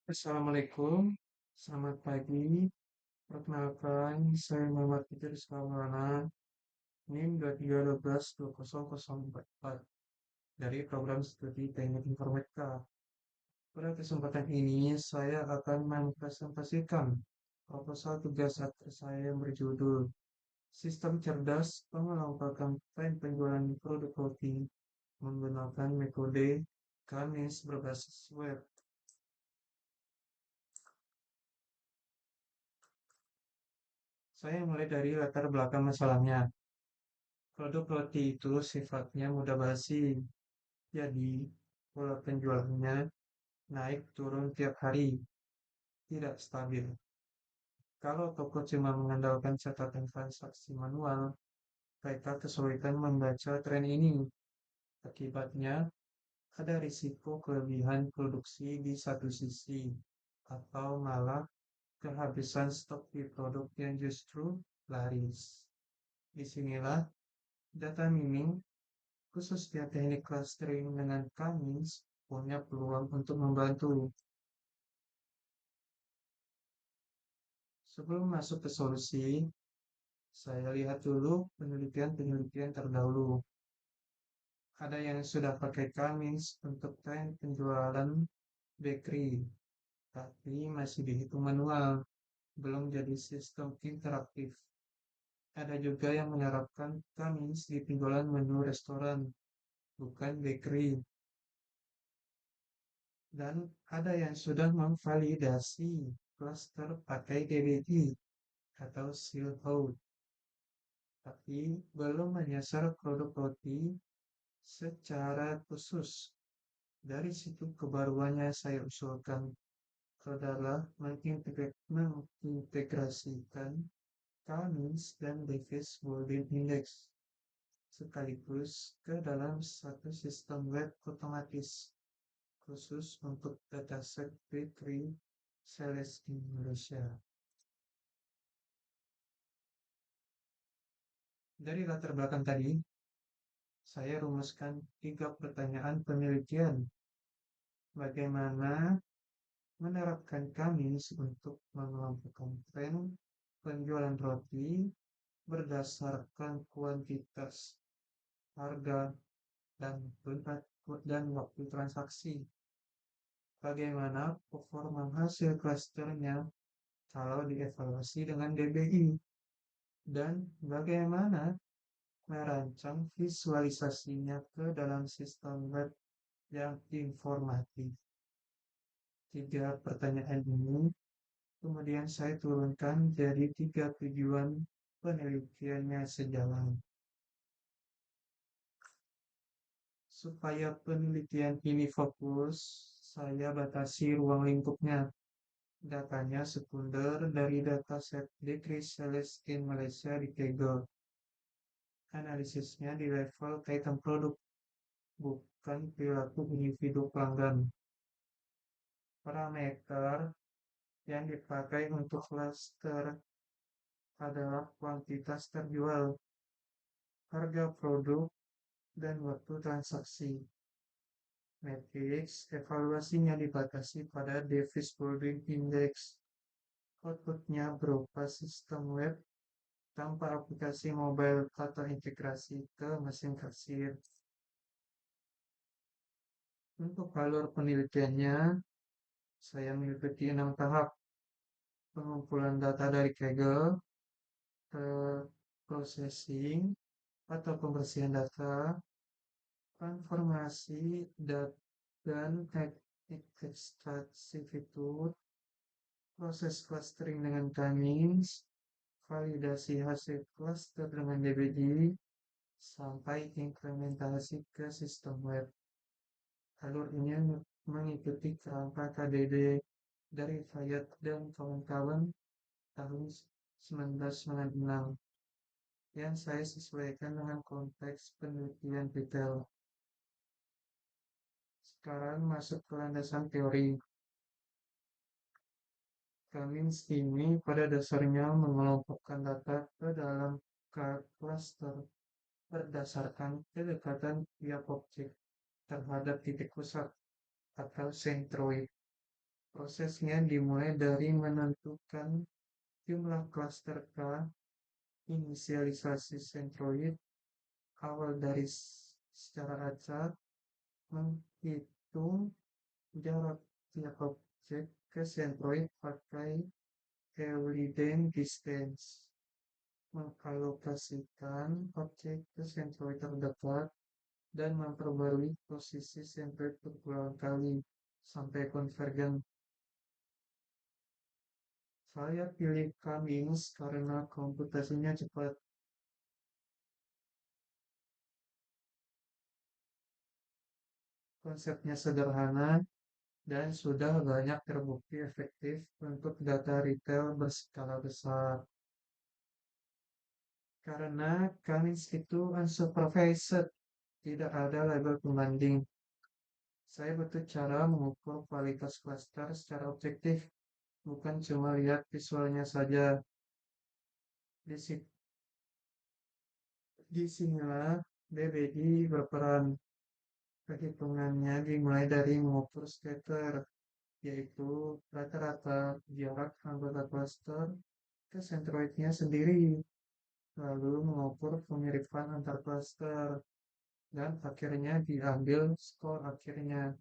Assalamualaikum, selamat pagi. Perkenalkan, saya Muhammad Idris Maulana, NIM 23122004 dari program studi Teknik Informatika. Pada kesempatan ini, saya akan mempresentasikan proposal tugas akhir saya yang berjudul Sistem Cerdas Pengelompokan Tren Penjualan Produk Roti menggunakan metode Canvas berbasis web. Saya mulai dari latar belakang masalahnya. Produk roti itu sifatnya mudah basi, jadi pola penjualannya naik turun tiap hari, tidak stabil. Kalau toko cuma mengandalkan catatan transaksi manual, mereka kesulitan membaca tren ini. Akibatnya, ada risiko kelebihan produksi di satu sisi, atau malah kehabisan stok di produk yang justru laris. Disinilah data mining khususnya teknik clustering dengan Cummins punya peluang untuk membantu. Sebelum masuk ke solusi, saya lihat dulu penelitian-penelitian terdahulu. Ada yang sudah pakai Cummins untuk tren penjualan bakery, tapi masih dihitung manual, belum jadi sistem interaktif. Ada juga yang menerapkan Cummins di penjualan menu restoran, bukan bakery. Dan ada yang sudah memvalidasi cluster pakai DBT atau Silhouette, tapi belum menyasar produk roti secara khusus. Dari situ kebaruannya saya usulkan adalah mengintegrasikan Cummins dan Davis Baldwin Index sekaligus ke dalam satu sistem web otomatis khusus untuk dataset bakery sales Indonesia. Dari latar belakang tadi, saya rumuskan 3 pertanyaan penelitian. Bagaimana menerapkan Cummins untuk mengelompokkan tren penjualan roti berdasarkan kuantitas, harga, dan waktu transaksi. Bagaimana performa hasil klasternya kalau dievaluasi dengan DBI, dan bagaimana merancang visualisasinya ke dalam sistem web yang informatif. 3 pertanyaan ini kemudian saya turunkan jadi 3 tujuan penelitiannya sejalan. Supaya penelitian ini fokus, saya batasi ruang lingkupnya. Datanya sekunder dari dataset Bakery Sales in Malaysia di Kaggle. Analisisnya di level item produk, bukan perilaku individu pelanggan. Parameter yang dipakai untuk cluster adalah kuantitas terjual, harga produk, dan waktu transaksi. Matrix evaluasinya dibatasi pada Davis Baldwin Index. Outputnya berupa sistem web tanpa aplikasi mobile atau integrasi ke mesin kasir. Untuk alur penelitiannya, saya mengikuti 6 tahap. Pengumpulan data dari Kaggle, processing atau pembersihan data, transformasi dan ekstraksi fitur, proses clustering dengan Cummins, validasi hasil cluster dengan DBG, sampai implementasi ke sistem web. Alur ini mengikuti kerangka KDD dari Fayet dan kawan-kawan tahun 1996 yang saya sesuaikan dengan konteks penelitian detail. Sekarang masuk ke landasan teori. Cummins ini pada dasarnya mengelompokkan data ke dalam cluster berdasarkan kedekatan tiap objek terhadap titik pusat atau centroid. Prosesnya dimulai dari menentukan jumlah klaster K, inisialisasi sentroid, awal dari secara acak, menghitung jarak tiap objek ke sentroid pakai Euclidean distance, mengalokasikan objek ke sentroid terdekat, dan memperbarui posisi sentroid berulang kali sampai konvergen. Saya pilih Cummings karena komputasinya cepat. Konsepnya sederhana dan sudah banyak terbukti efektif untuk data retail berskala besar. Karena Cummings itu unsupervised, tidak ada label pembanding. Saya butuh cara mengukur kualitas klaster secara objektif, bukan cuma lihat visualnya saja. Disinilah BBI berperan. Perhitungannya dimulai dari mengukur scatter, yaitu rata-rata jarak anggota klaster ke sentroidnya sendiri, lalu mengukur kemiripan antar klaster, dan akhirnya diambil skor akhirnya.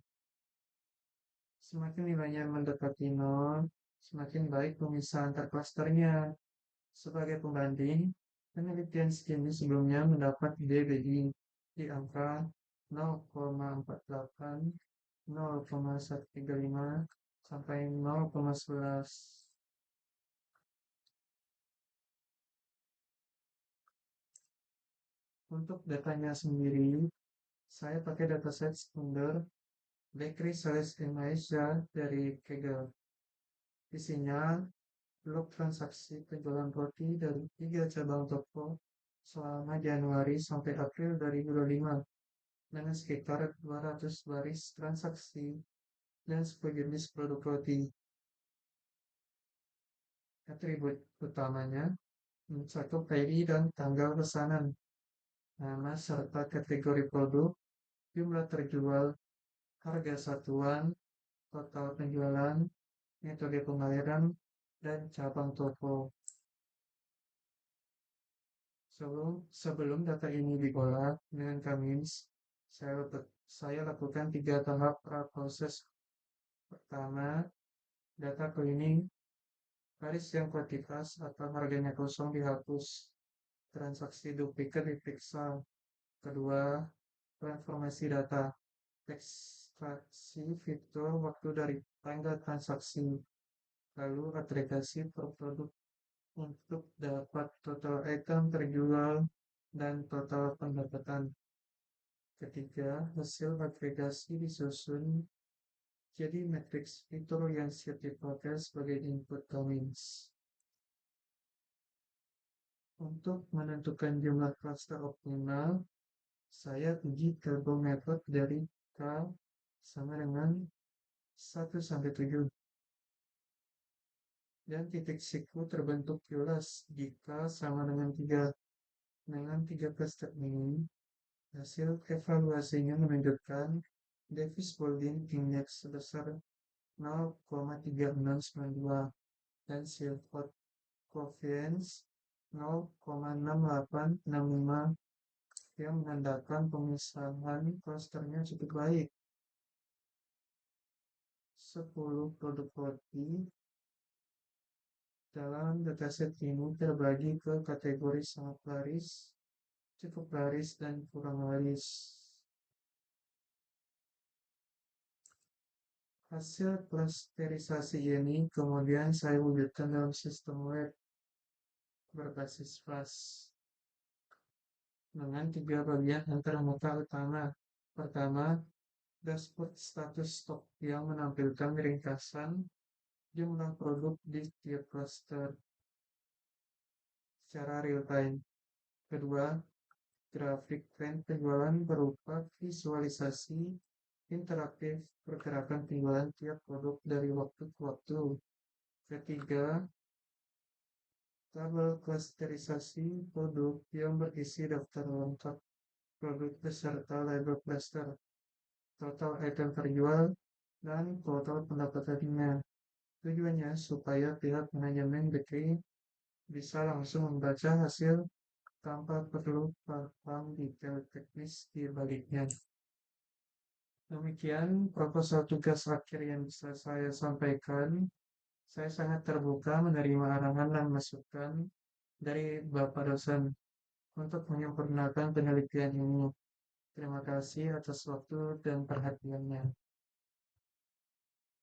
Semakin nilainya mendekati nol, semakin baik pemisah antar klasternya. Sebagai pembanding, penelitian sejenis sebelumnya mendapat DBI di angka 0,48, 0,135, sampai 0,11. Untuk datanya sendiri, saya pakai dataset sekunder Bakery Sales in Malaysia dari Kaggle. Isinya log transaksi penjualan roti dari 3 cabang toko selama Januari sampai April 2025 dengan sekitar 200 baris transaksi dan 10 jenis produk roti. Atribut utamanya mencakup ID dan tanggal pesanan, nama serta kategori produk, jumlah terjual, harga satuan, total penjualan, metode pembayaran, dan cabang toko. Sebelum data ini diolah dengan Cummings, saya lakukan 3 tahap pra-proses. Pertama, data cleaning, baris yang kuantitas atau harganya kosong dihapus, transaksi duplikat diperiksa. Kedua, transformasi data, ekstraksi fitur waktu dari tanggal transaksi, lalu agregasi per produk untuk dapat total item terjual dan total pendapatan. Ketiga, hasil agregasi disusun jadi matriks fitur yang siap dipakai sebagai input Cummings. Untuk menentukan jumlah klaster optimal, saya uji turbo method dari K sama dengan 1 sampai 7. Dan titik siku terbentuk jelas jika sama dengan 3. Dengan 3 klaster ini, hasil evaluasinya menunjukkan Davis Baldwin Index sebesar 0,3692 dan Silverwood Coefficient 0,6865 yang menandakan pemisahan klasternya cukup baik. 10 produk roti dalam dataset ini terbagi ke kategori sangat laris, cukup laris, dan kurang laris. Hasil klasterisasi ini kemudian saya wujudkan dalam sistem web berbasis Flash dengan 3 bagian antarmuka utama. Pertama, dashboard status stok yang menampilkan ringkasan jumlah produk di tiap cluster secara real time. Kedua, grafik tren penjualan berupa visualisasi interaktif pergerakan penjualan tiap produk dari waktu ke waktu. Ketiga, tabel klasterisasi produk yang berisi daftar lengkap produk beserta label cluster, total item terjual, dan total pendapatannya. Tujuannya supaya pihak manajemen BKI bisa langsung membaca hasil tanpa perlu paham detail teknis di baliknya. Demikian proposal tugas akhir yang bisa saya sampaikan. Saya sangat terbuka menerima arahan dan masukan dari Bapak dosen untuk menyempurnakan penelitian ini. Terima kasih atas waktu dan perhatiannya.